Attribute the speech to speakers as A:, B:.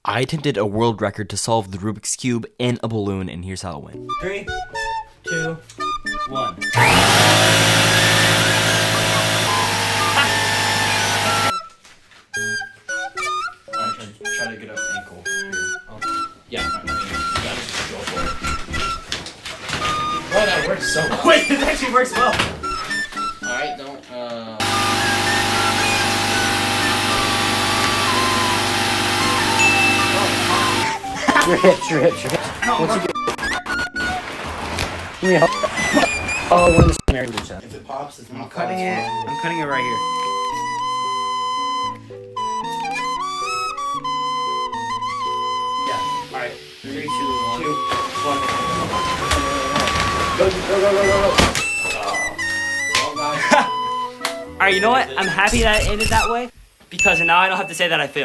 A: I attempted a world record to solve the Rubik's Cube in a balloon, and here's how it went.
B: 3, 2, 1. Try to get up ankle here. Oh. Yeah, I mean, you gotta just go for it. Well, that works so well.
A: Wait, it actually works well.
B: Alright, don't,
C: Your hips. Once you get... Give me a help. Oh, we're in the same area.
B: if it pops, it's not
A: I'm cutting it right here.
B: Yeah, alright. 3, 2, 1.
C: Go.
B: Well, guys.
A: Alright, you know what? I'm happy that it ended that way, because now I don't have to say that I failed.